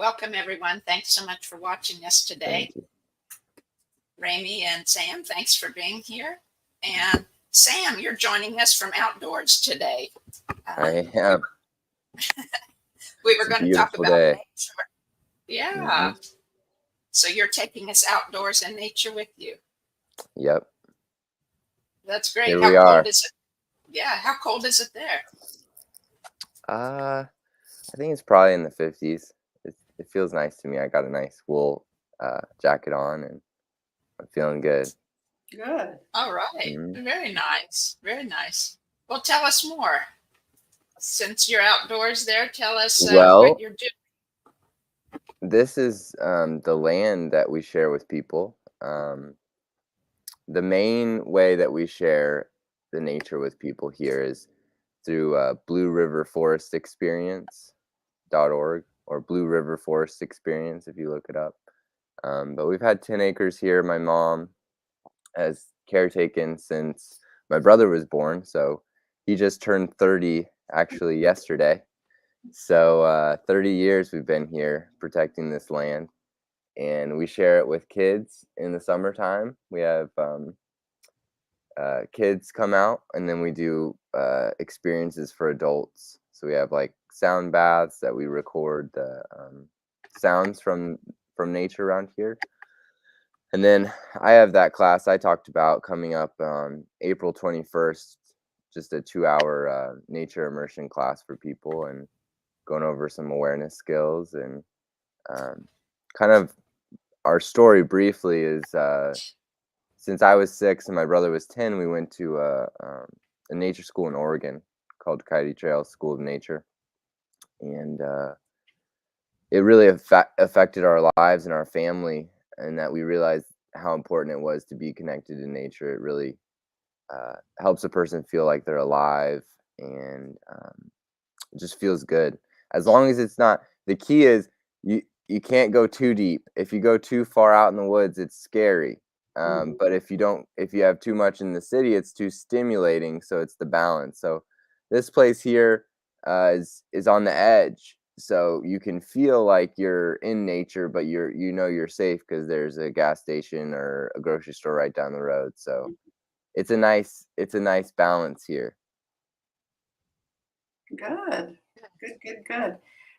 Welcome, everyone. Thanks so much for watching us today. Ramie and Sam, thanks for being here. And Sam, you're joining us from outdoors today. I am. We were going to talk about day. nature. Yeah. So you're taking us outdoors in nature with you. Yep. That's great. Here How we cold are. is it? Yeah. How cold is it there? I think it's probably in the 50s. It feels nice to me. I got a nice wool jacket on, and I'm feeling good. Good. All right. Very nice. Very nice. Well, tell us more. Since you're outdoors there, tell us what you're doing. This is the land that we share with people. The main way that we share the nature with people here is through Blue River Forest Experience.org or Blue River Forest Experience if you look it up. But we've had 10 acres here. My mom has caretaken since my brother was born, so he just turned 30 actually yesterday. So 30 years we've been here protecting this land, and we share it with kids in the summertime. We have kids come out, and then we do experiences for adults. So we have like sound baths that we record the sounds from nature around here. And then I have that class I talked about coming up on April 21st, just a 2-hour nature immersion class for people and going over some awareness skills. And kind of our story briefly is since I was 6 and my brother was 10, we went to a nature school in Oregon called Coyote Trail School of Nature. And it really affected our lives and our family, and that we realized how important it was to be connected to nature. It really helps a person feel like they're alive, and it just feels good. As long as it's not, the key is you can't go too deep. If you go too far out in the woods, it's scary. But if you have too much in the city, it's too stimulating. So it's the balance. So this place here is on the edge. So you can feel like you're in nature, but you're safe because there's a gas station or a grocery store right down the road. So it's a nice balance here. Good.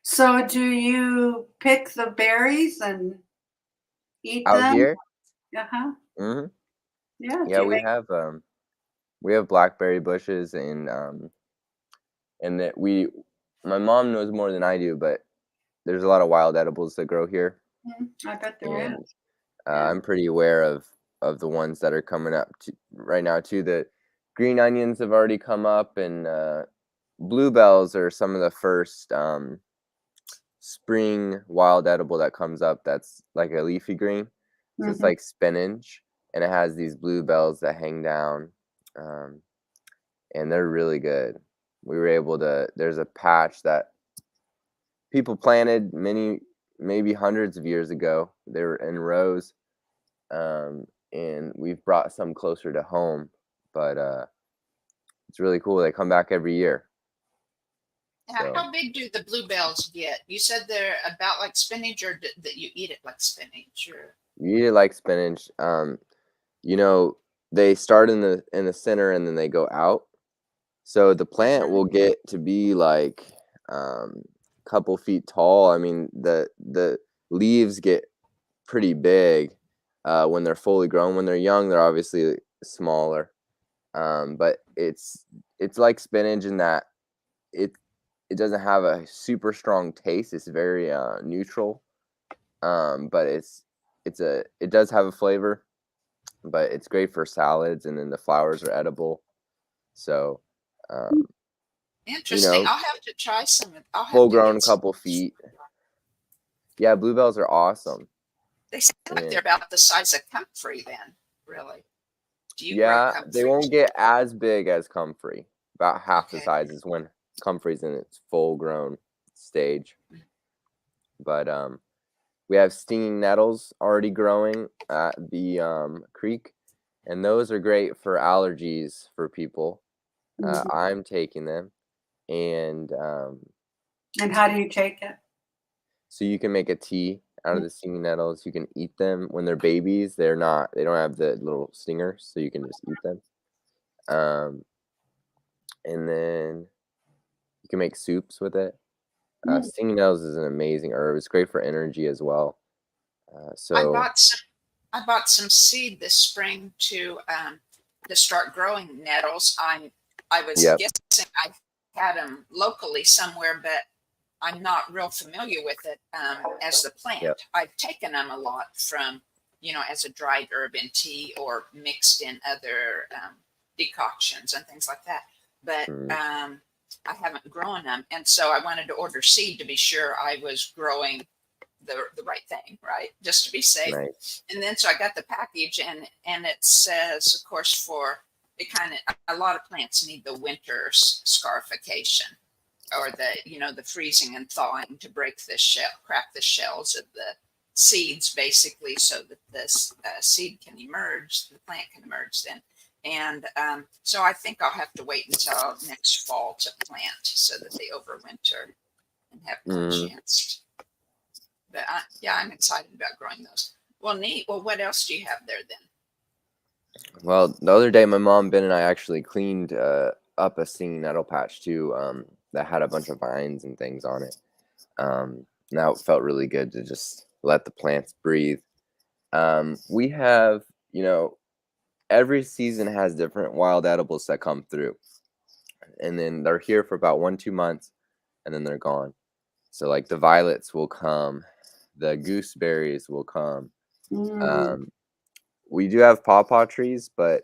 So do you pick the berries and eat out them? Here? Uh-huh. Yeah, we have blackberry bushes, and that my mom knows more than I do, but there's a lot of wild edibles that grow here. I bet there is. I'm pretty aware of the ones that are coming up right now too. The green onions have already come up, and bluebells are some of the first spring wild edible that comes up. That's like a leafy green, so it's like spinach, and it has these bluebells that hang down, and they're really good. We were able to. There's a patch that people planted maybe hundreds of years ago. They were in rows, and we've brought some closer to home. But it's really cool. They come back every year. Now, how big do the bluebells get? You said they're about like spinach, or that you eat it like spinach, or you eat it like spinach. They start in the center and then they go out. So the plant will get to be like couple feet tall. I mean, the leaves get pretty big when they're fully grown. When they're young, they're obviously smaller. But it's like spinach in that it doesn't have a super strong taste. It's very neutral. But it does have a flavor, but it's great for salads, and then the flowers are edible. So interesting. I'll have to try some. Full grown, a couple feet. Yeah, bluebells are awesome. They sound like they're about the size of comfrey then, really. Yeah, they won't get as big as comfrey. About half the size is when comfrey's in its full grown stage. But we have stinging nettles already growing at the creek, and those are great for allergies for people. I'm taking them. And how do you take it? So you can make a tea out of the stinging nettles. You can eat them when they're babies. They don't have the little stingers, so you can just eat them. And then you can make soups with it. Stinging nettles is an amazing herb. It's great for energy as well. I bought some seed this spring to start growing nettles. I was guessing I had them locally somewhere, but I'm not real familiar with it as the plant. Yep. I've taken them a lot from, as a dried herb in tea or mixed in other decoctions and things like that. But I haven't grown them. And so I wanted to order seed to be sure I was growing the right thing, right? Just to be safe. Nice. And then so I got the package and it says, of course, for a lot of plants need the winter scarification, or the freezing and thawing to break the shell, crack the shells of the seeds, basically, so that this seed can emerge, the plant can emerge then. And so I think I'll have to wait until next fall to plant so that they overwinter and have a chance. But I'm excited about growing those. Well, neat. Well, what else do you have there then? Well, the other day, my mom, Ben, and I actually cleaned up a stinging nettle patch too that had a bunch of vines and things on it. Now it felt really good to just let the plants breathe. We have, every season has different wild edibles that come through. And then they're here for about 1-2 months, and then they're gone. So like the violets will come, the gooseberries will come. We do have pawpaw trees, but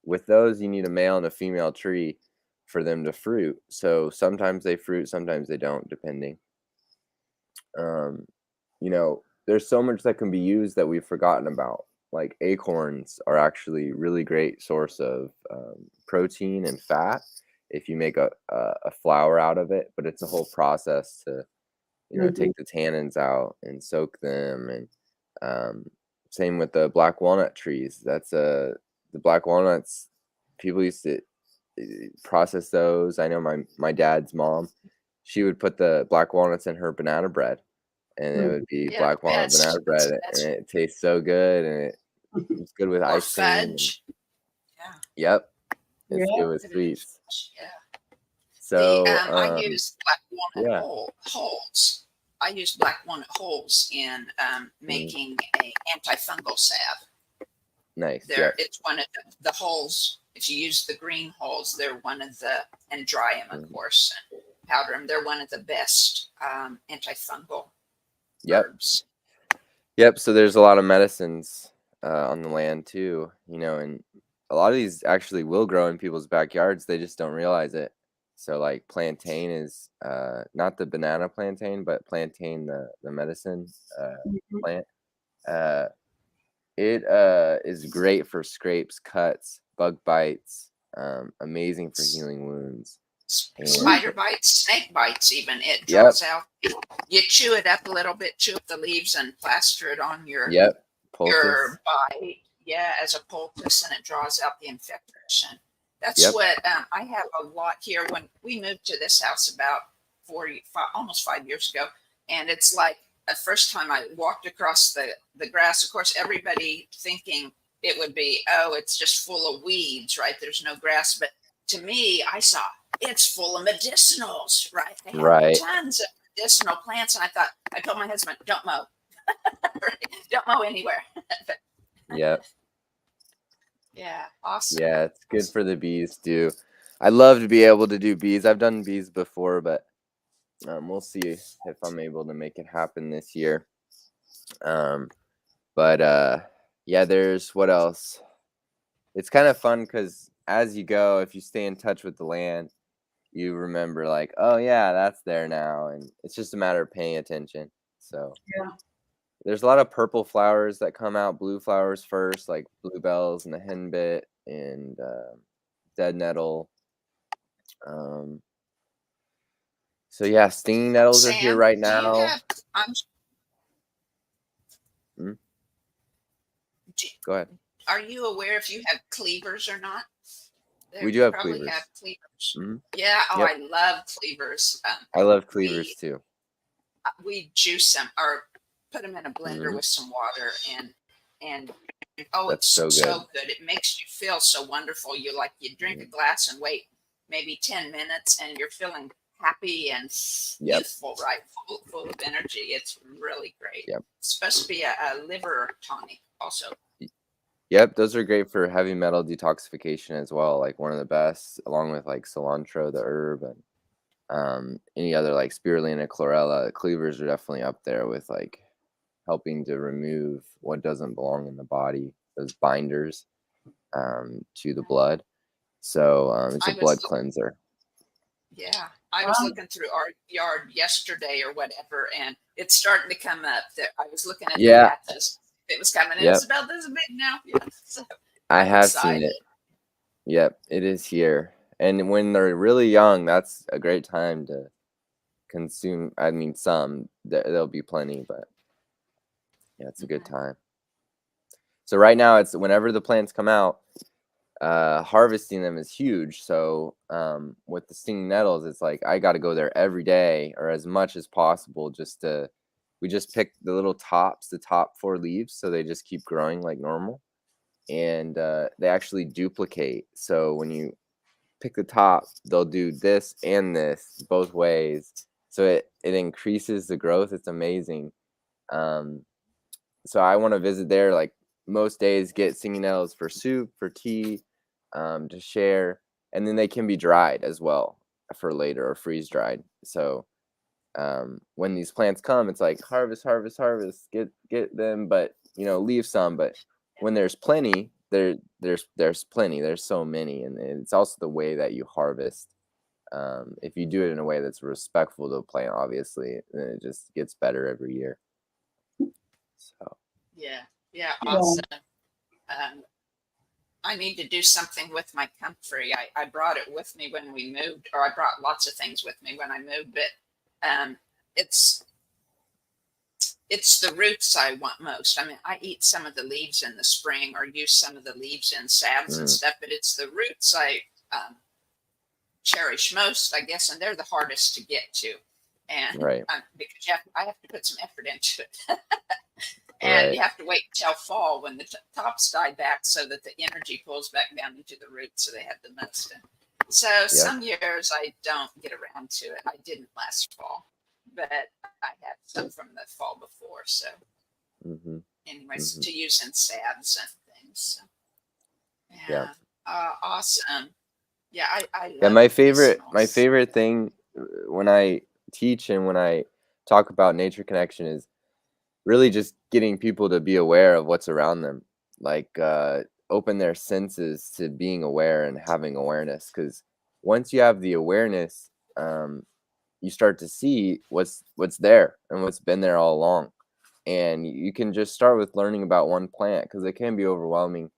with those, you need a male and a female tree for them to fruit. So sometimes they fruit, sometimes they don't, depending. There's so much that can be used that we've forgotten about. Like acorns are actually really great source of protein and fat if you make a flour out of it. But it's a whole process to, take the tannins out and soak them. And same with the black walnut trees. The black walnuts, people used to process those. I know my dad's mom, she would put the black walnuts in her banana bread, and it would be black walnut banana bread, and it tastes so good, and it's good with ice cream. Fudge. Yep, it's good with sweets. Yeah. So I use black walnut hulls. I use black walnut hulls in making a antifungal salve. Nice. It's one of the hulls. If you use the green hulls, they're one of and dry them, of course, and powder them. They're one of the best antifungal herbs. Yep. So there's a lot of medicines on the land too, and a lot of these actually will grow in people's backyards. They just don't realize it. So like plantain is not the banana plantain, but plantain, the medicine plant. It is great for scrapes, cuts, bug bites, amazing for healing wounds. Spider bites, snake bites, even. It draws out. You chew it up a little bit, chew up the leaves and plaster it on your bite. Yeah, as a poultice, and it draws out the infection. That's what I have a lot here. When we moved to this house about almost 5 years ago, and it's like the first time I walked across the grass, of course, everybody thinking it would be, it's just full of weeds, right? There's no grass. But to me, I saw it's full of medicinals, right? They have tons of medicinal plants. And I told my husband, don't mow. Don't mow anywhere. Yep. Yeah, awesome. Yeah, it's good for the bees too. I'd love to be able to do bees. I've done bees before, but we'll see if I'm able to make it happen this year. There's what else? It's kind of fun because as you go, if you stay in touch with the land, you remember like, oh yeah, that's there now, and it's just a matter of paying attention. So there's a lot of purple flowers that come out, blue flowers first, like bluebells and the henbit and dead nettle. So yeah, stinging nettles are here right now. Go ahead. Are you aware if you have cleavers or not? We do have cleavers. Yeah. Oh, I love cleavers. I love cleavers too. we juice them or put them in a blender with some water and oh, That's it's so good. It makes you feel so wonderful. You drink a glass and wait maybe 10 minutes and you're feeling happy and youthful, right? Full of energy. It's really great. Yep. It's supposed to be a liver tonic also. Yep, those are great for heavy metal detoxification as well. Like one of the best, along with like cilantro, the herb, and any other like spirulina, chlorella. Cleavers are definitely up there with like helping to remove what doesn't belong in the body, those binders to the blood. So it's a blood cleanser. Yeah, I was looking through our yard yesterday or whatever, and it's starting to come up. That I was looking at the patches. It was coming in. It's about this big now. Yeah, so I have seen it. Yep, it is here. And when they're really young, that's a great time to consume. I mean, there'll be plenty, but yeah, it's a good time. So right now, it's whenever the plants come out, harvesting them is huge. So with the stinging nettles, it's like I got to go there every day or as much as possible we just pick the little tops, the top 4 leaves, so they just keep growing like normal. And they actually duplicate. So when you pick the top, they'll do this and this both ways. So it increases the growth. It's amazing. So I want to visit there like most days, get stinging nettles for soup, for tea, to share. And then they can be dried as well for later or freeze dried. So when these plants come, it's like harvest, get them, but leave some. But when there's plenty, there's plenty. There's so many, and it's also the way that you harvest. If you do it in a way that's respectful to the plant, obviously, then it just gets better every year. So yeah, awesome. I need to do something with my comfrey. I brought it with me when we moved, or I brought lots of things with me when I moved, but it's the roots I want most. I mean, I eat some of the leaves in the spring or use some of the leaves in salves and stuff, but it's the roots I cherish most, I guess, and they're the hardest to get to. And because I have to put some effort into it. And you have to wait until fall when the tops die back so that the energy pulls back down into the roots so they have the most. So some years I don't get around to it. I didn't last fall, but I had some from the fall before. So anyways, to use in salves and things. So, awesome. Yeah, I love my favorite thing when I teach and when I talk about nature connection is really just getting people to be aware of what's around them, like open their senses to being aware and having awareness. Because once you have the awareness, you start to see what's there and what's been there all along. And you can just start with learning about one plant, because it can be overwhelming,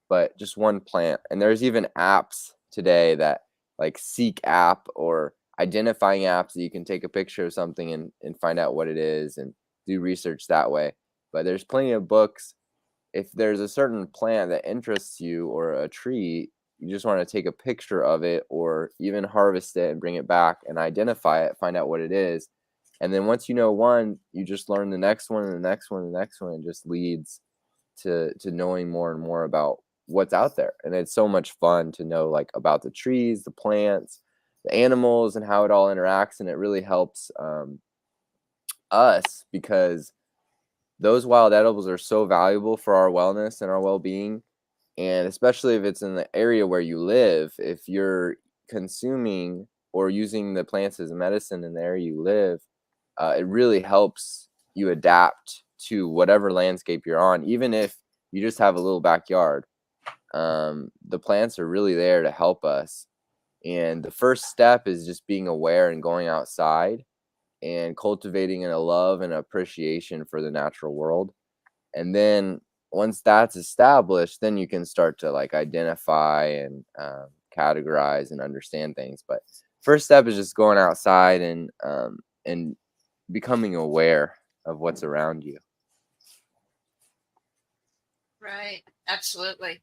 but just one plant. And there's even apps today that like Seek app or identifying apps that you can take a picture of something and find out what it is and do research that way. But there's plenty of books. If there's a certain plant that interests you or a tree, you just want to take a picture of it or even harvest it and bring it back and identify it, find out what it is. And then once you know one, you just learn the next one and the next one and the next one. It just leads to knowing more and more about what's out there. And it's so much fun to know like about the trees, the plants, the animals, and how it all interacts. And it really helps us, because those wild edibles are so valuable for our wellness and our well-being. And especially if it's in the area where you live, if you're consuming or using the plants as medicine in the area you live, it really helps you adapt to whatever landscape you're on. Even if you just have a little backyard, the plants are really there to help us. And the first step is just being aware and going outside and cultivating a love and appreciation for the natural world. And then once that's established, then you can start to like identify and categorize and understand things. But first step is just going outside and becoming aware of what's around you. Right. Absolutely.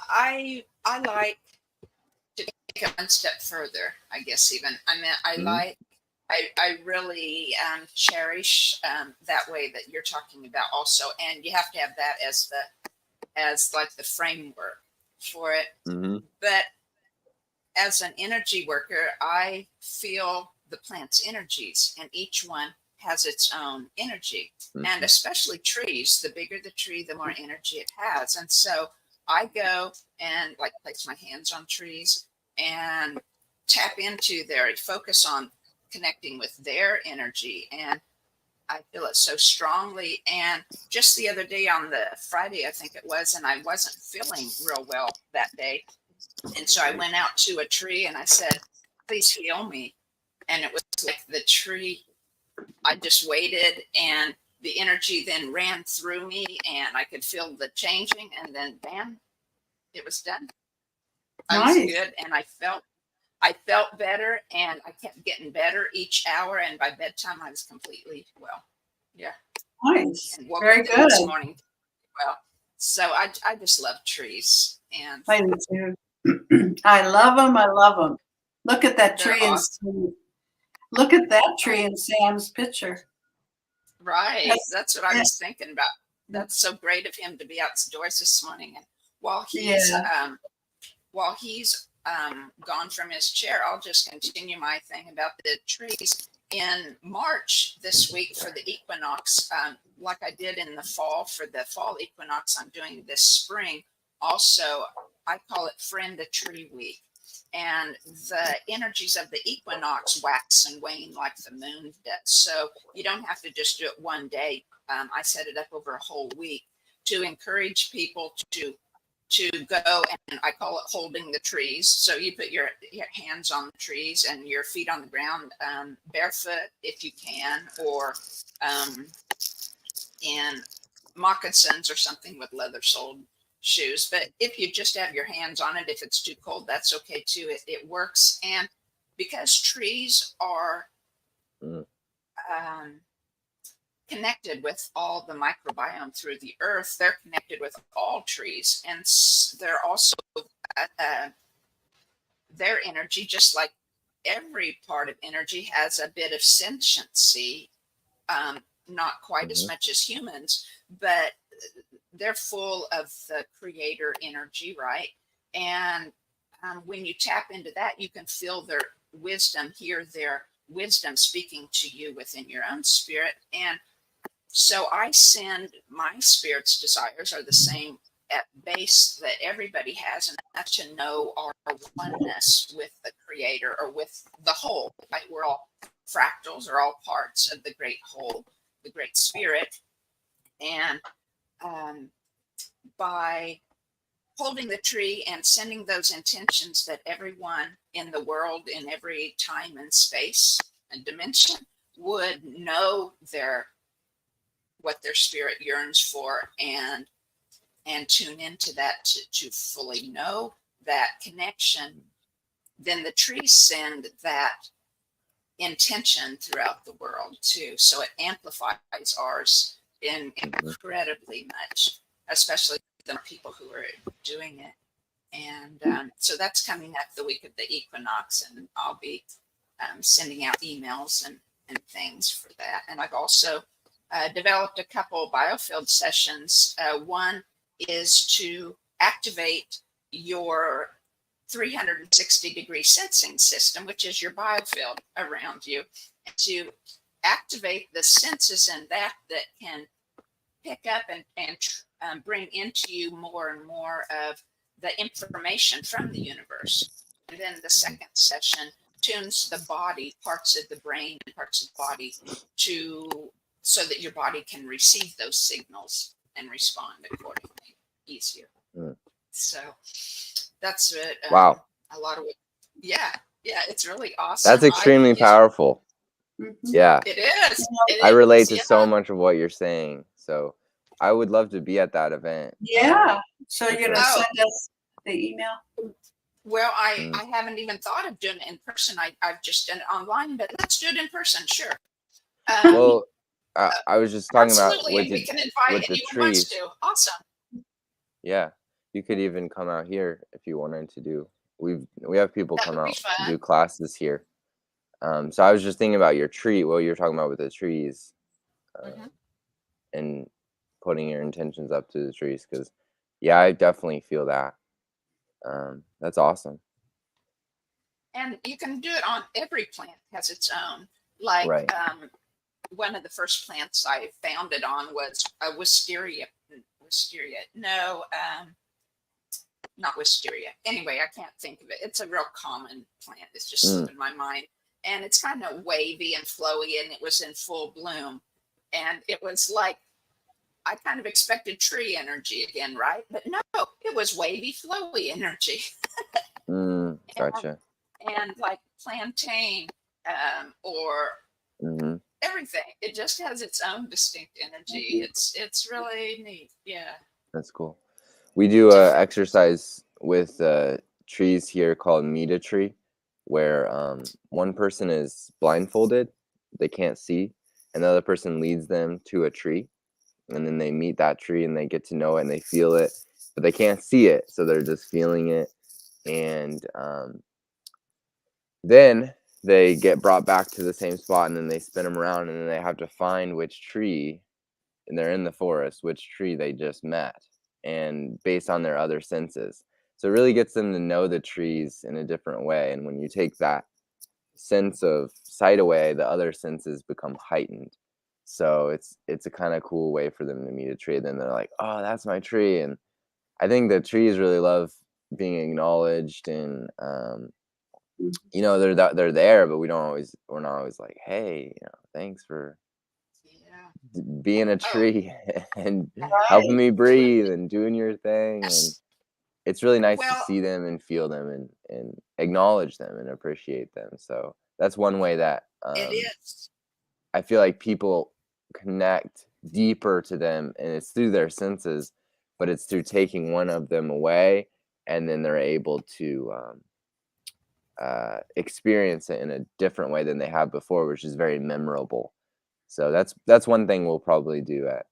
I like to take take it one step further, I guess. Even I mean, I really cherish that way that you're talking about also, and you have to have that as like the framework for it. But as an energy worker, I feel the plant's energies, and each one has its own energy. And especially trees, the bigger the tree, the more energy it has. And so I go and like place my hands on trees and tap into their, focus on connecting with their energy. And I feel it so strongly. And just the other day on the Friday, I think it was, and I wasn't feeling real well that day. And so I went out to a tree and I said, please heal me. And it was like the tree, I just waited, and the energy then ran through me, and I could feel the changing, and then bam, it was done. I was good, and I felt better, and I kept getting better each hour, and by bedtime I was completely well. Yeah. Nice. And woke Very up good. this morning. Well, so I just love trees, and I do too. I love them. I love them. Look at that they're tree awesome. look at that tree in Sam's picture. Right. That's what I was thinking about. That's so great of him to be outdoors this morning. And while he's gone from his chair, I'll just continue my thing about the trees. In March this week for the equinox, like I did in the fall for the fall equinox, I'm doing this spring. Also, I call it Friend a Tree Week. And the energies of the equinox wax and wane like the moon does. So you don't have to just do it one day. I set it up over a whole week to encourage people to go, and I call it holding the trees. So you put your hands on the trees and your feet on the ground, barefoot if you can, or in moccasins or something with leather-soled shoes. But if you just have your hands on it, if it's too cold, that's okay too. It works. And because trees are connected with all the microbiome through the earth, they're connected with all trees, and they're also their energy, just like every part of energy, has a bit of sentiency, not quite as much as humans, but they're full of the creator energy, right? And when you tap into that, you can feel their wisdom, hear their wisdom speaking to you within your own spirit. And so I send my spirit's desires are the same at base that everybody has, and that's to know our oneness with the creator or with the whole, right? We're all fractals, or all parts of the great whole, the great spirit. And by holding the tree and sending those intentions that everyone in the world, in every time and space and dimension, would know what their spirit yearns for, and tune into that to fully know that connection, then the trees send that intention throughout the world too. So it amplifies ours incredibly much, especially the people who are doing it. And so that's coming up the week of the equinox, and I'll be sending out emails and things for that. And I've also developed a couple biofield sessions. One is to activate your 360-degree sensing system, which is your biofield around you, to activate the senses in that can pick up and bring into you more and more of the information from the universe. And then the second session tunes the body, parts of the brain and parts of the body, so that your body can receive those signals and respond accordingly easier. So that's it. Wow. A lot of it. Yeah, it's really awesome. That's extremely powerful. Yeah. It is. I relate to so much of what you're saying. So I would love to be at that event. Yeah. So you're going to send us the email? Well, I haven't even thought of doing it in person. I've just done it online, but let's do it in person. Sure. Well, I was just talking about we can invite anyone who wants to. Awesome. Yeah. You could even come out here if you wanted to do we have people That come would be out fun. do classes here. So I was just thinking about your tree, what you're talking about with the trees, and putting your intentions up to the trees, because yeah, I definitely feel that. That's awesome. And you can do it on every plant has its own. Like Right. One of the first plants I found it on was a wisteria. No, not wisteria. Anyway, I can't think of it. It's a real common plant. It's just slipping my mind. And it's kind of wavy and flowy, and it was in full bloom. And it was like, I kind of expected tree energy again, right? But no, it was wavy, flowy energy. Gotcha. And like plantain or everything. It just has its own distinct energy. It's really neat. Yeah. That's cool. We do exercise with trees here called meet a tree, where one person is blindfolded, they can't see, and the other person leads them to a tree, and then they meet that tree and they get to know it and they feel it, but they can't see it, so they're just feeling it. And then they get brought back to the same spot, and then they spin them around, and then they have to find which tree, and they're in the forest, which tree they just met, and based on their other senses. So it really gets them to know the trees in a different way. And when you take that sense of sight away, the other senses become heightened. So it's a kind of cool way for them to meet a tree. Then they're like, oh, that's my tree. And I think the trees really love being acknowledged, and they're there, but we're not always like, hey, thanks for being a tree and helping me breathe and doing your thing. And it's really nice to see them and feel them and acknowledge them and appreciate them. So that's one way that it is. I feel like people connect deeper to them, and it's through their senses, but it's through taking one of them away, and then they're able to experience it in a different way than they have before, which is very memorable. So that's one thing we'll probably do at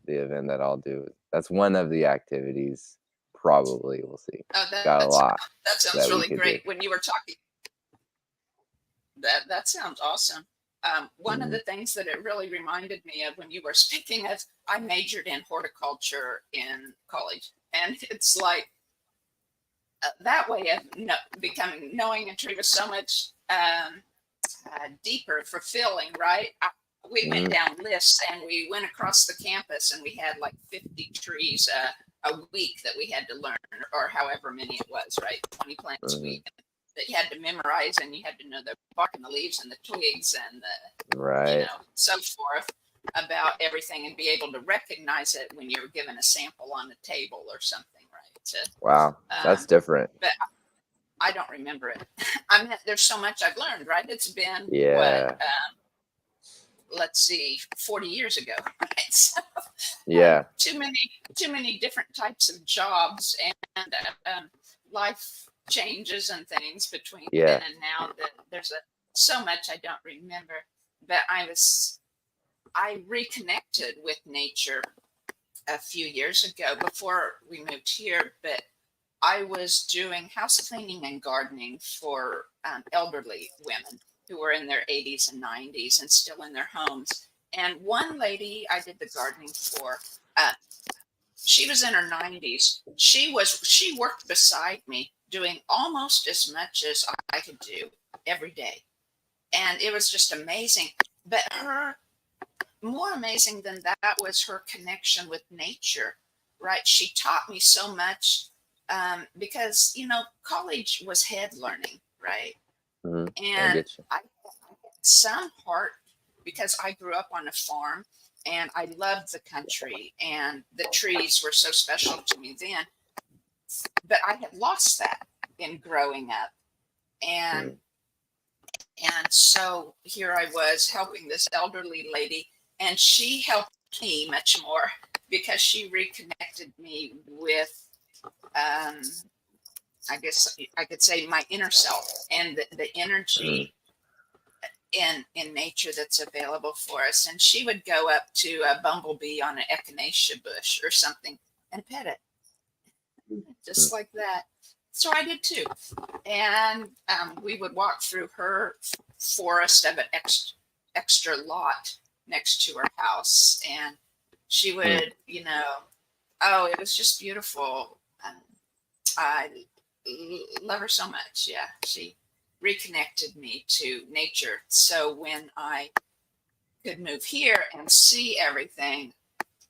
the event that I'll do. That's one of the activities. Probably, we'll see. Oh, Got a lot. That sounds really great. When you were talking, that sounds awesome. One of the things that it really reminded me of when you were speaking of, I majored in horticulture in college, and it's like that way of knowing a tree was so much deeper, fulfilling, right? We went down lists, and we went across the campus, and we had like 50 trees a week that we had to learn, or however many it was, right? 20 plants a week that you had to memorize, and you had to know the bark and the leaves and the twigs and the, so forth about everything, and be able to recognize it when you were given a sample on a table or something, right? Wow, that's different. But I don't remember it. I mean, there's so much I've learned, right? It's been let's see, 40 years ago, right? So, too many different types of jobs and life changes and things between then and now that there's so much I don't remember. But I reconnected with nature a few years ago before we moved here, but I was doing house cleaning and gardening for elderly women who were in their 80s and 90s and still in their homes. And one lady I did the gardening for, she was in her 90s. She worked beside me doing almost as much as I could do every day. And it was just amazing. But more amazing than that was her connection with nature, right? She taught me so much because, college was head learning, right? And I had some part because I grew up on a farm and I loved the country and the trees were so special to me then. But I had lost that in growing up. And so here I was helping this elderly lady, and she helped me much more because she reconnected me with I guess I could say my inner self and the energy in nature that's available for us. And she would go up to a bumblebee on an echinacea bush or something and pet it, just like that. So I did too. And we would walk through her forest of an extra lot next to her house. And she would, oh, it was just beautiful. I love her so much. Yeah, she reconnected me to nature. So when I could move here and see everything,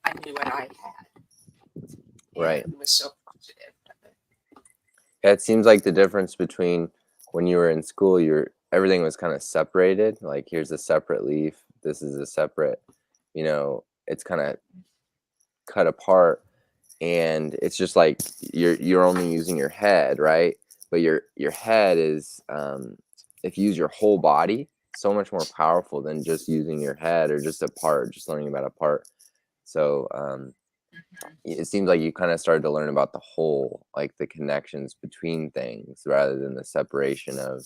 I knew what I had. Right. And it was so positive. Yeah, it seems like the difference between when you were in school, everything was kind of separated. Like, here's a separate leaf. This is a separate, it's kind of cut apart. And it's just like you're only using your head, right? But your head is, if you use your whole body, so much more powerful than just using your head or just a part, just learning about a part. So it seems like you kind of started to learn about the whole, like the connections between things rather than the separation of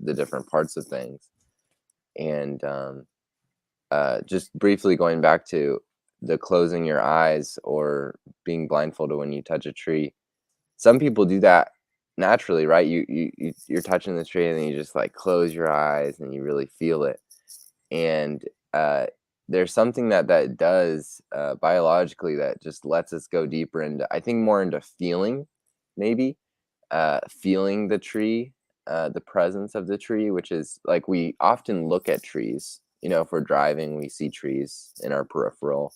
the different parts of things. And just briefly going back to the closing your eyes or being blindfolded when you touch a tree. Some people do that naturally, right? You're touching the tree and then you just like close your eyes and you really feel it. And there's something that does biologically that just lets us go deeper into, I think, more into feeling, maybe feeling the tree, the presence of the tree, which is like, we often look at trees. If we're driving, we see trees in our peripheral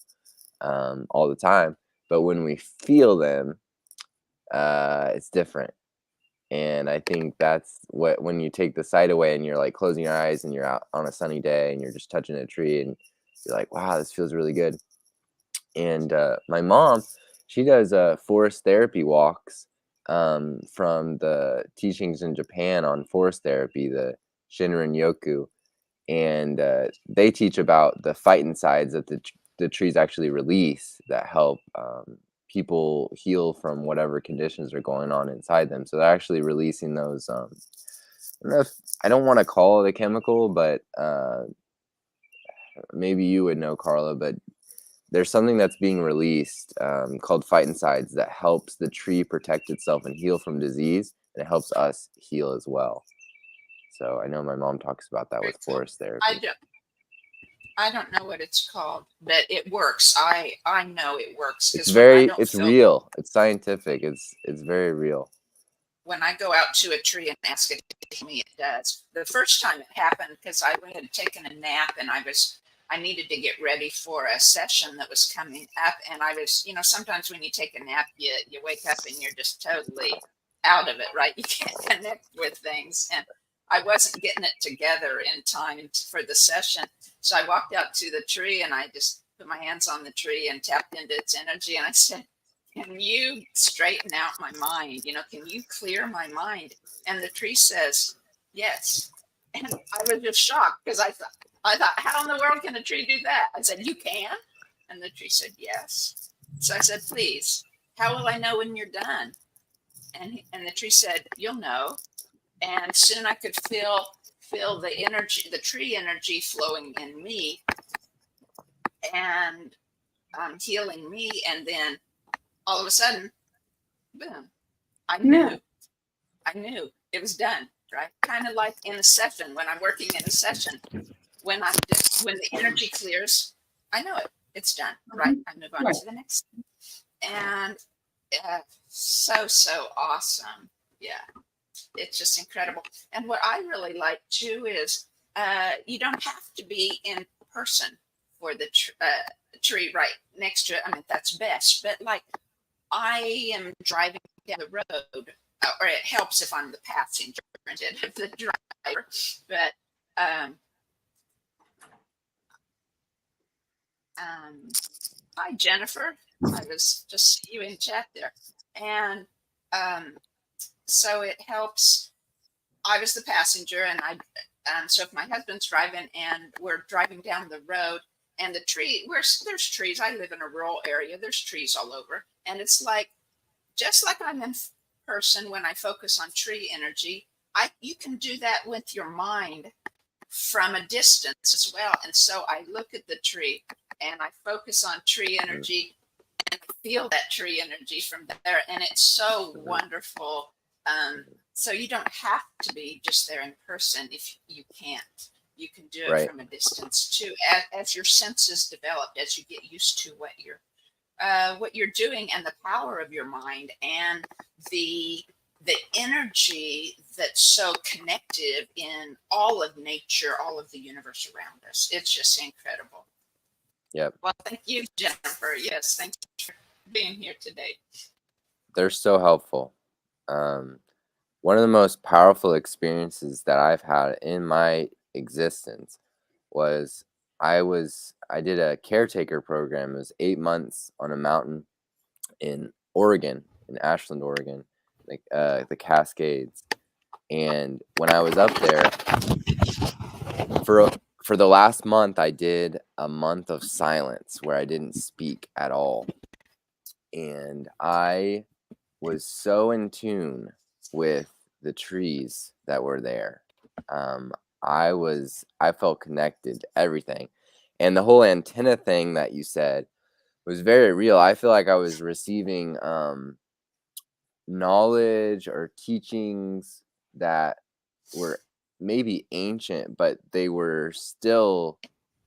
all the time. But when we feel them, it's different. And I think that's when you take the sight away and you're like closing your eyes and you're out on a sunny day and you're just touching a tree and you're like, wow, this feels really good. And my mom, she does forest therapy walks from the teachings in Japan on forest therapy, the Shinrin Yoku. And they teach about the phytoncides that the trees actually release that help people heal from whatever conditions are going on inside them. So they're actually releasing those. I don't want to call it a chemical, but maybe you would know, Carla. But there's something that's being released called phytoncides that helps the tree protect itself and heal from disease, and it helps us heal as well. So I know my mom talks about that with forest therapy. I don't know what it's called, but it works. I know it works. It's real. It's scientific. It's very real. When I go out to a tree and ask it to tell me, it does. The first time it happened, because I had taken a nap and I needed to get ready for a session that was coming up. And I was, sometimes when you take a nap, you wake up and you're just totally out of it, right? You can't connect with things. And I wasn't getting it together in time for the session. So I walked out to the tree and I just put my hands on the tree and tapped into its energy. And I said, can you straighten out my mind? Can you clear my mind? And the tree says, yes. And I was just shocked because I thought, how in the world can a tree do that? I said, you can? And the tree said, yes. So I said, please, how will I know when you're done? And the tree said, you'll know. And soon I could feel the energy, the tree energy flowing in me and healing me. And then all of a sudden, boom, I knew it was done, right? Kind of like in a session, when I'm working in a session, when the energy clears, I know it's done, right? I move on to the next. And so awesome. Yeah. It's just incredible. And what I really like too is you don't have to be in person for the tree right next to it. I mean, that's best. But like, I am driving down the road, or it helps if I'm the passenger instead of the driver. But hi, Jennifer. I was just see you in chat there. And so it helps. I was the passenger, and so if my husband's driving and we're driving down the road and the tree, there's trees. I live in a rural area. There's trees all over. And it's like, just like I'm in person when I focus on tree energy, you can do that with your mind from a distance as well. And so I look at the tree and I focus on tree energy and feel that tree energy from there. And it's so wonderful So you don't have to be just there in person if you can't. You can do it Right. from a distance too, as your senses develop, as you get used to what you're doing, and the power of your mind, and the energy that's so connected in all of nature, all of the universe around us. It's just incredible. Yep. Well, thank you, Jennifer. Yes, thanks for being here today. They're so helpful. One of the most powerful experiences that I've had in my existence was I did a caretaker program. It was 8 months on a mountain in Oregon, in Ashland, Oregon, like the Cascades. And when I was up there for the last month, I did a month of silence where I didn't speak at all. And I was so in tune with the trees that were there. I felt connected to everything. And the whole antenna thing that you said was very real. I feel like I was receiving knowledge or teachings that were maybe ancient, but they were still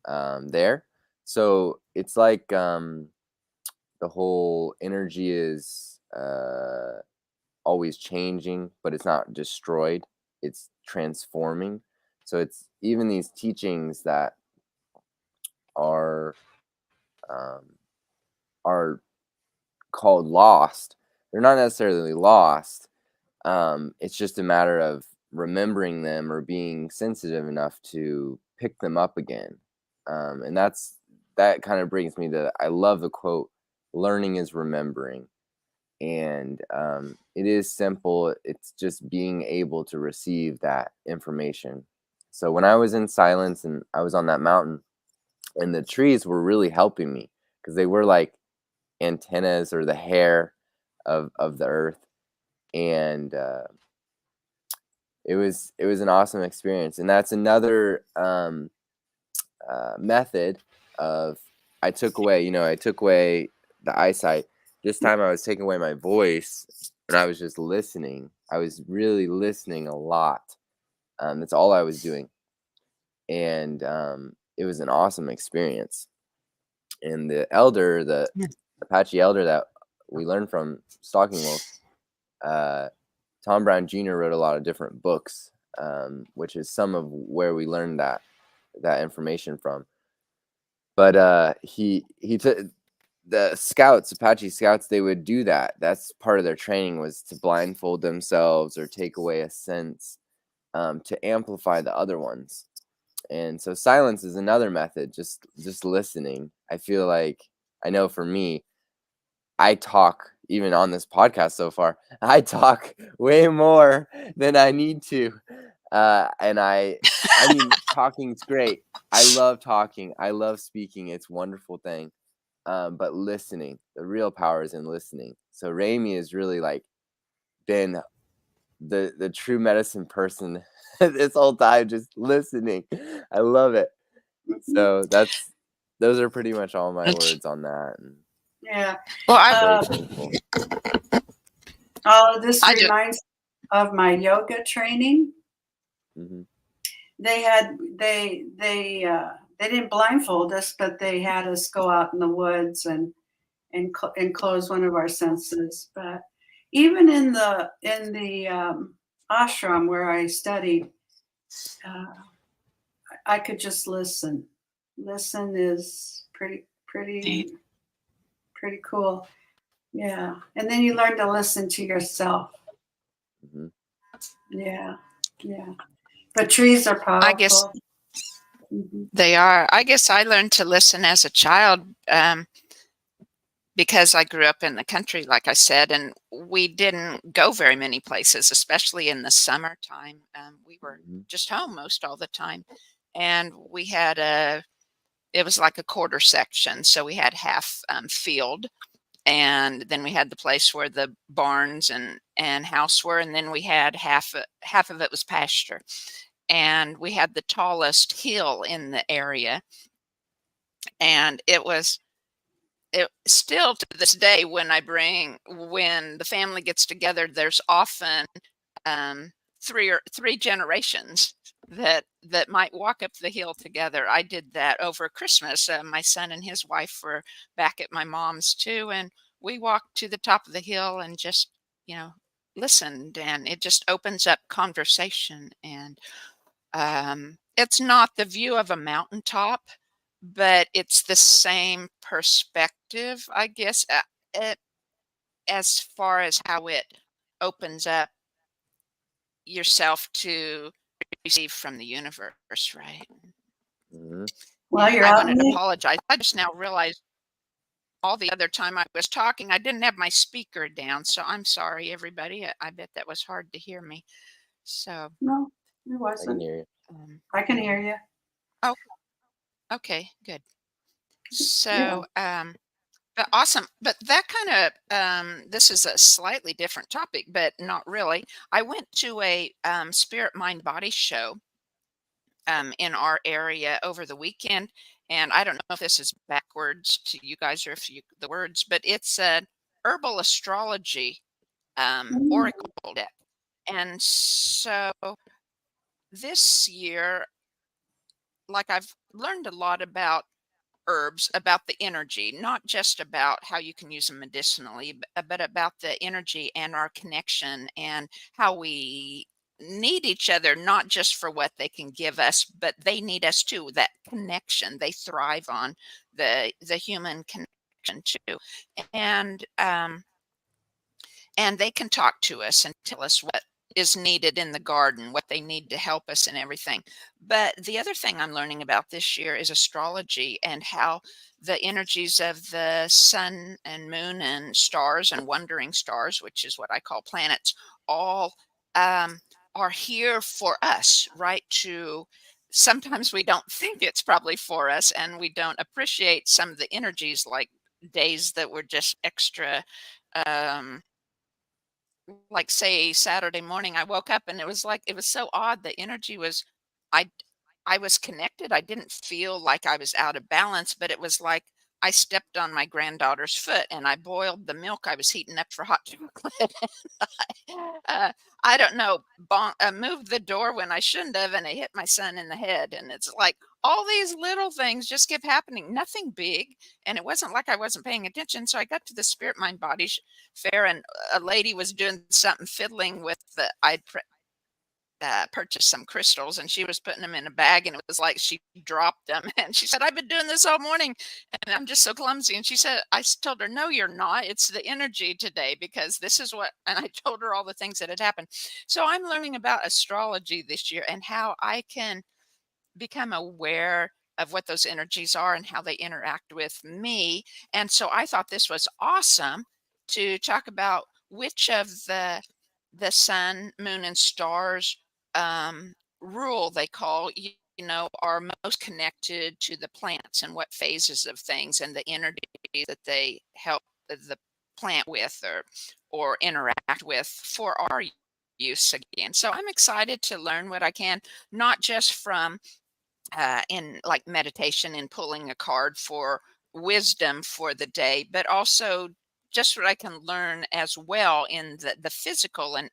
there. So it's like the whole energy is always changing, but it's not destroyed. It's transforming. So it's even these teachings that are called lost. They're not necessarily lost. It's just a matter of remembering them or being sensitive enough to pick them up again. And that kind of brings me to, I love the quote, learning is remembering. And it is simple. It's just being able to receive that information. So when I was in silence and I was on that mountain, and the trees were really helping me because they were like antennas or the hair of the earth. And it was an awesome experience. And that's another method of, I took away the eyesight. This time I was taking away my voice and I was just listening. I was really listening a lot. That's all I was doing. And it was an awesome experience. And the elder, the Apache elder that we learned from, Stalking Wolf, Tom Brown Jr. wrote a lot of different books, which is some of where we learned that information from. But he took the scouts, Apache scouts, they would do that. That's part of their training, was to blindfold themselves or take away a sense to amplify the other ones. And so silence is another method, just listening. I feel like, I know for me, I talk, even on this podcast so far, I talk way more than I need to. And I mean, talking's great. I love talking. I love speaking. It's a wonderful thing. But listening, the real power is in listening. So Ramie has really like been the true medicine person this whole time, just listening. I love it. So those are pretty much all my words on that. And yeah. Well, This reminds of my yoga training. Mm-hmm. They didn't blindfold us, but they had us go out in the woods and close one of our senses. But even in the ashram where I studied, I could just listen. Listen is pretty cool. Yeah. And then you learn to listen to yourself. Mm-hmm. Yeah. Yeah. But trees are powerful. I guess they are. I guess I learned to listen as a child because I grew up in the country, like I said, and we didn't go very many places, especially in the summertime. We were just home most all the time. And we had it was like a quarter section. So we had half field, and then we had the place where the barns and house were, and then we had half of it was pasture. And we had the tallest hill in the area, and it was it still to this day, when the family gets together, there's often three generations that might walk up the hill together. I did that over Christmas. My son and his wife were back at my mom's too, and we walked to the top of the hill and just, listened, and it just opens up conversation. And it's not the view of a mountaintop, but it's the same perspective, I guess, as far as how it opens up yourself to receive from the universe, right? Mm-hmm. Well, And you're I out wanted to apologize. I just now realized all the other time I was talking, I didn't have my speaker down, so I'm sorry, everybody. I bet that was hard to hear me. So, No, it I can wasn't. hear you. I can hear you. Oh, okay, good. Yeah. So, but awesome. But that kind of, this is a slightly different topic, but not really. I went to a spirit, mind, body show in our area over the weekend. And I don't know if this is backwards to you guys or if the words, but it's a herbal astrology oracle deck. And so this year, like, I've learned a lot about herbs, about the energy, not just about how you can use them medicinally, but about the energy and our connection, and how we need each other, not just for what they can give us, but they need us too. That connection, they thrive on the human connection too. And and they can talk to us and tell us what is needed in the garden, what they need to help us and everything. But the other thing I'm learning about this year is astrology, and how the energies of the sun and moon and stars and wandering stars, which is what I call planets, all are here for us, right? To sometimes we don't think it's probably for us, and we don't appreciate some of the energies, like days that were just extra. Um, like, say, Saturday morning, I woke up and it was like, it was so odd. The energy was, I I was connected. I didn't feel like I was out of balance, but it was like I stepped on my granddaughter's foot and I boiled the milk I was heating up for hot chocolate. I don't know, moved the door when I shouldn't have, and it hit my son in the head. And it's like all these little things just kept happening, nothing big. And it wasn't like I wasn't paying attention. So I got to the Spirit Mind Body Fair, and a lady was doing something, fiddling with purchased some crystals, and she was putting them in a bag, and it was like she dropped them. And she said, "I've been doing this all morning and I'm just so clumsy." And she said, told her, "No, you're not. It's the energy today, because this is what," and I told her all the things that had happened. So I'm learning about astrology this year, and how I can become aware of what those energies are and how they interact with me. And so I thought this was awesome to talk about which of the sun, moon, and stars rule, they call, are most connected to the plants, and what phases of things, and the energy that they help the plant with, or interact with for our use again. So I'm excited to learn what I can, not just from in like meditation and pulling a card for wisdom for the day, but also just what I can learn as well in the physical and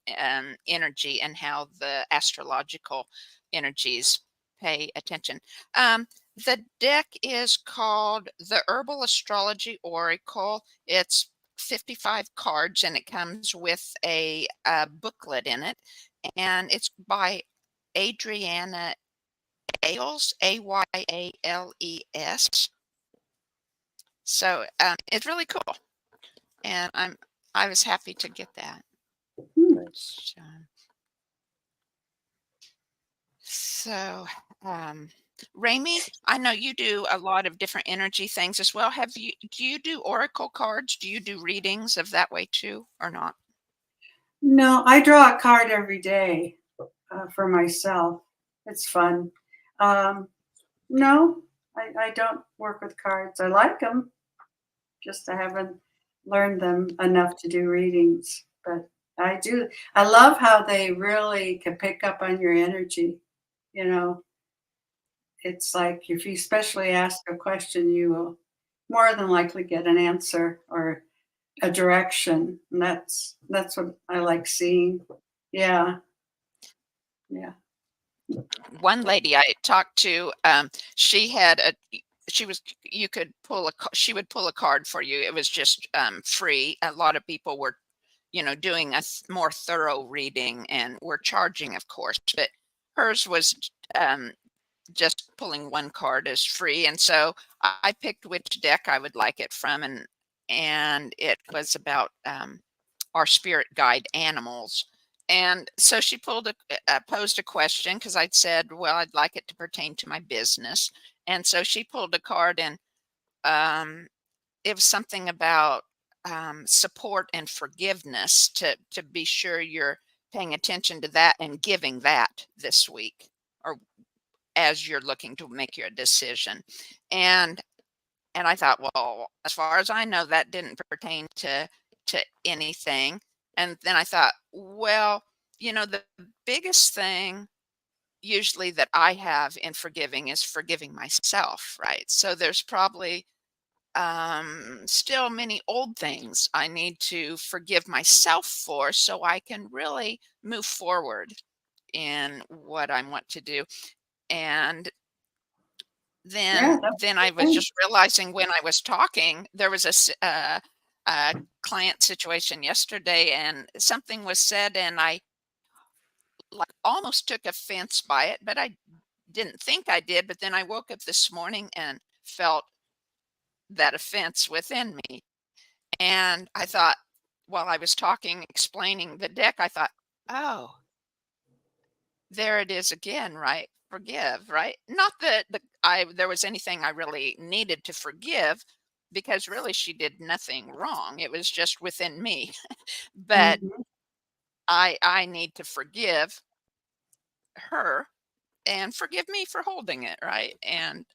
energy, and how the astrological energies pay attention. The deck is called the Herbal Astrology Oracle. It's 55 cards, and it comes with a booklet in it, and it's by Adriana Ayles, Ayales. So it's really cool, and I was happy to get that. So, Ramie, I know you do a lot of different energy things as well. Do you do oracle cards? Do you do readings of that way too, or not? No, I draw a card every day for myself. It's fun. No, I don't work with cards. I like them, just I haven't learned them enough to do readings. But I do. I love how they really can pick up on your energy. You know, it's like if you especially ask a question, more than likely get an answer or a direction. And that's what I like seeing. Yeah. Yeah. One lady I talked to, she would pull a card for you. It was just free. A lot of people were, doing a more thorough reading and were charging, of course, but hers was just pulling one card is free. And so I picked which deck I would like it from, and it was about our spirit guide animals. And so she posed a question, because I'd said, well, I'd like it to pertain to my business. And so she pulled a card, and it was something about support and forgiveness, to be sure you're paying attention to that and giving that this week, or as you're looking to make your decision. And I thought, well, as far as I know, that didn't pertain to anything. And then I thought, well, the biggest thing usually that I have in forgiving is forgiving myself, right? So there's probably still many old things I need to forgive myself for, so I can really move forward in what I want to do. And then I was just realizing, when I was talking, there was a client situation yesterday, and something was said, and I almost took offense by it, but I didn't think I did. But then I woke up this morning and felt that offense within me. And I thought, while I was talking, explaining the deck, I thought, oh, there it is again, right? Forgive, right? Not that there was anything I really needed to forgive, because really she did nothing wrong. It was just within me. But I need to forgive her and forgive me for holding it, right? And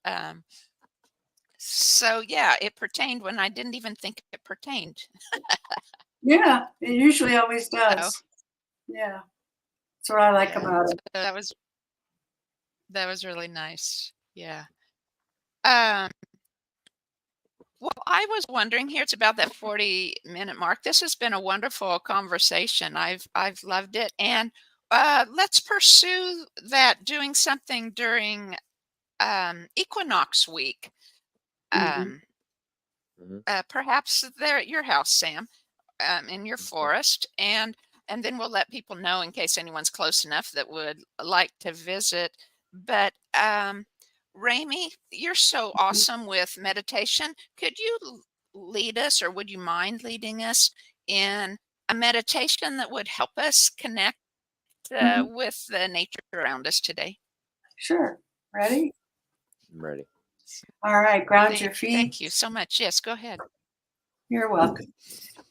so yeah, it pertained when I didn't even think it pertained. Yeah, it usually always does. So, yeah, that's what I like about it. That was really nice. Yeah. Well, I was wondering, here it's about that 40-minute mark. This has been a wonderful conversation. I've loved it. And let's pursue that, doing something during equinox week. Perhaps there at your house, Sam, in your forest. And then we'll let people know, in case anyone's close enough that would like to visit. But Ramie, you're so awesome with meditation. Could you lead us, or would you mind leading us in a meditation that would help us connect with the nature around us today? Sure. Ready? I'm ready. All right. Ground your feet. Thank you so much. Yes, go ahead. You're welcome.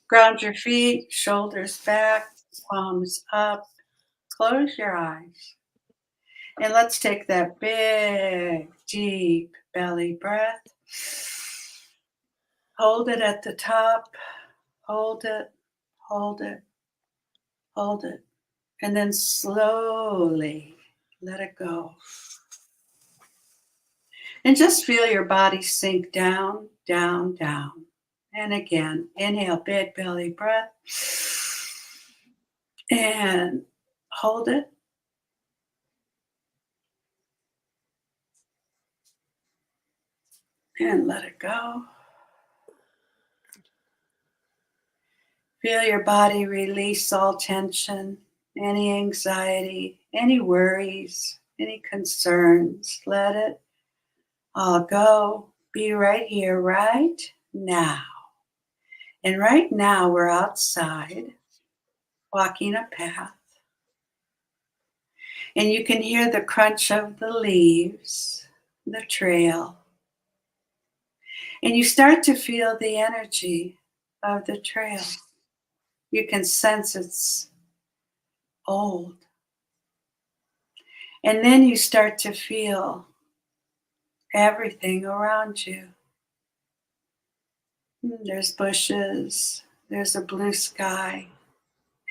Ground your feet, shoulders back, palms up. Close your eyes. And let's take that big, deep belly breath. Hold it at the top. Hold it, hold it, hold it. And then slowly let it go. And just feel your body sink down, down, down. And again, inhale, big belly breath. And hold it. And let it go. Feel your body release all tension, any anxiety, any worries, any concerns. Let it all go. Be right here, right now. And right now we're outside, walking a path. And you can hear the crunch of the leaves, the trail. And you start to feel the energy of the trail. You can sense it's old. And then you start to feel everything around you. There's bushes, there's a blue sky,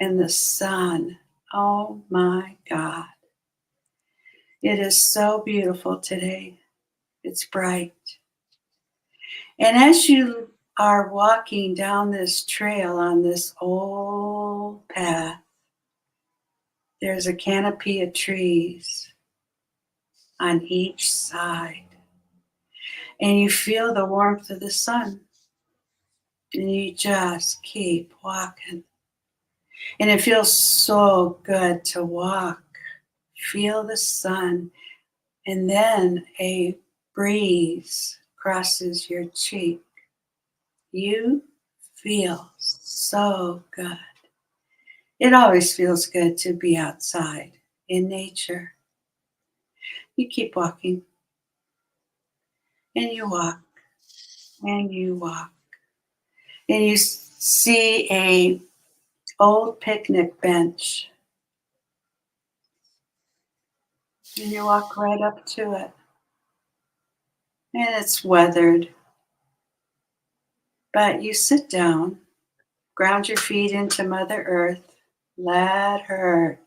and the sun. Oh my God. It is so beautiful today. It's bright. And as you are walking down this trail on this old path, there's a canopy of trees on each side. And you feel the warmth of the sun. And you just keep walking. And it feels so good to walk. Feel the sun. And then a breeze crosses your cheek. You feel so good. It always feels good to be outside in nature. You keep walking. And you walk. And you walk. And you see a old picnic bench. And you walk right up to it. And it's weathered. But you sit down, ground your feet into Mother Earth, let her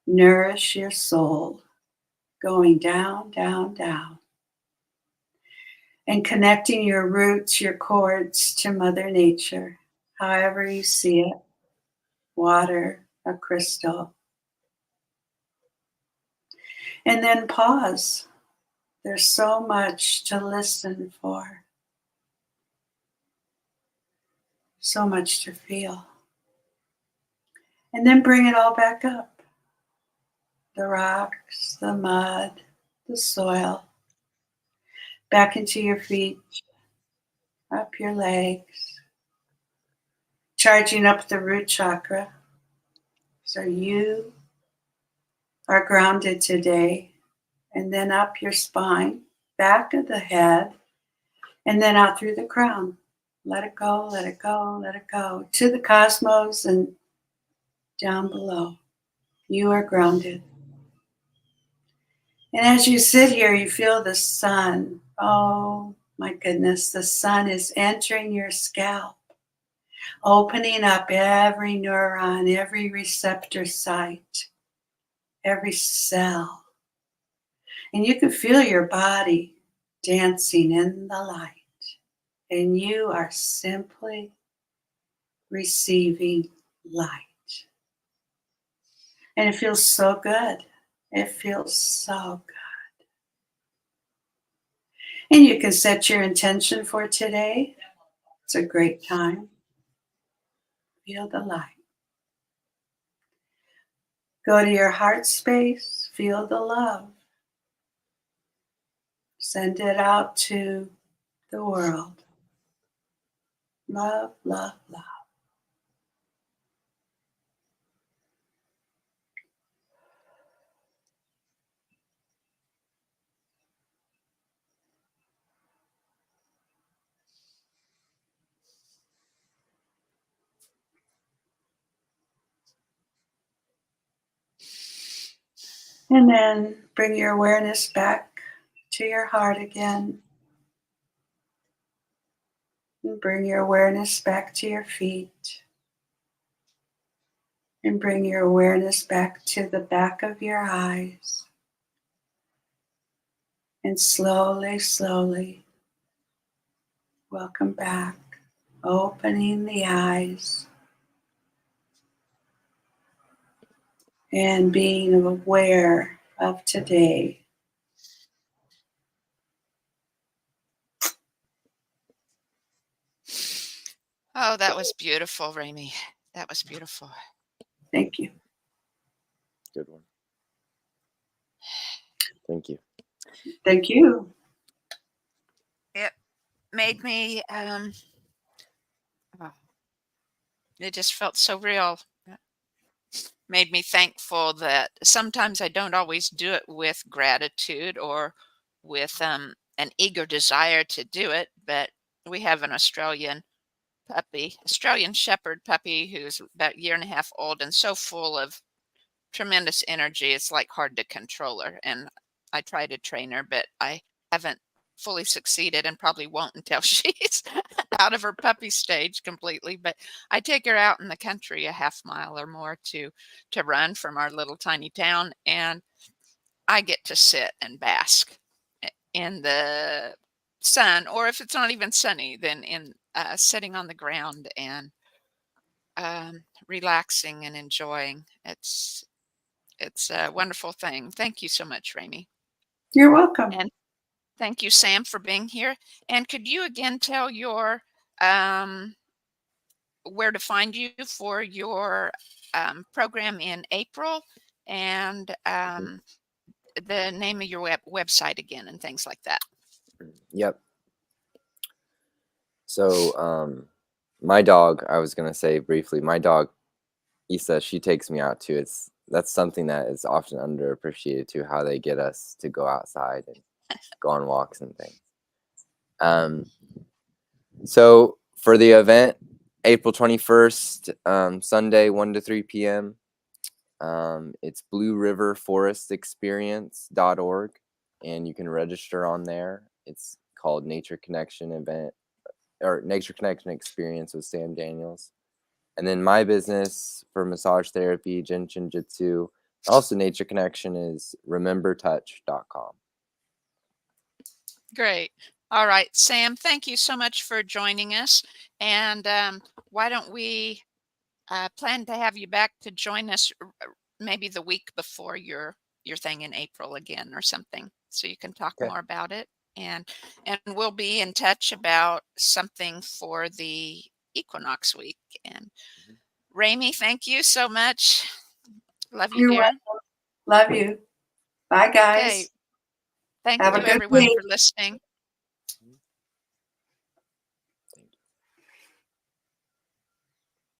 nourish your soul, going down, down, down. And connecting your roots, your cords to Mother Nature, however you see it, water, a crystal. And then pause. There's so much to listen for. So much to feel. And then bring it all back up. The rocks, the mud, the soil. Back into your feet, up your legs. Charging up the root chakra. So you are grounded today. And then up your spine, back of the head, and then out through the crown. Let it go, let it go, let it go. To the cosmos and down below. You are grounded. And as you sit here, you feel the sun. Oh my goodness, the sun is entering your scalp, opening up every neuron, every receptor site, every cell. And you can feel your body dancing in the light. And you are simply receiving light. And it feels so good. It feels so good. And you can set your intention for today. It's a great time. Feel the light. Go to your heart space. Feel the love. Send it out to the world. Love, love, love. And then bring your awareness back to your heart again. And bring your awareness back to your feet. And bring your awareness back to the back of your eyes. And slowly, slowly, welcome back. Opening the eyes. And being aware of today. Oh, that was beautiful, Ramie. That was beautiful. Thank you. Good one. Thank you. Thank you. It made me, it just felt so real. Made me thankful that sometimes I don't always do it with gratitude or with an eager desire to do it, but we have an Australian Shepherd puppy who's about a year and a half old and so full of tremendous energy. It's like hard to control her. And I try to train her, but I haven't fully succeeded and probably won't until she's out of her puppy stage completely. But I take her out in the country a half mile or more to run from our little tiny town. And I get to sit and bask in the sun, or if it's not even sunny, then in sitting on the ground and relaxing and enjoying. It's a wonderful thing. Thank you so much, Ramie. You're welcome. And thank you, Sam, for being here. And could you again tell your where to find you for your program in April, and the name of your website again and things like that? Yep. So my dog, I was gonna say briefly, my dog Issa, she takes me out too. That's something that is often underappreciated too, how they get us to go outside and go on walks and things. So for the event, April 21st, Sunday, 1 to 3 p.m. It's blueriverforestexperience.org, and you can register on there. It's called Nature Connection Event, or Nature Connection Experience with Sam Daniels. And then my business for massage therapy, Jinshin Jitsu, also Nature Connection, is remembertouch.com. Great. All right, Sam, thank you so much for joining us. And why don't we plan to have you back to join us maybe the week before your thing in April again or something, so you can talk more about it. And we'll be in touch about something for the equinox week. And Ramie, thank you so much. Love you, dear. Love you. Bye, guys. Okay. Thank you, everyone, for listening.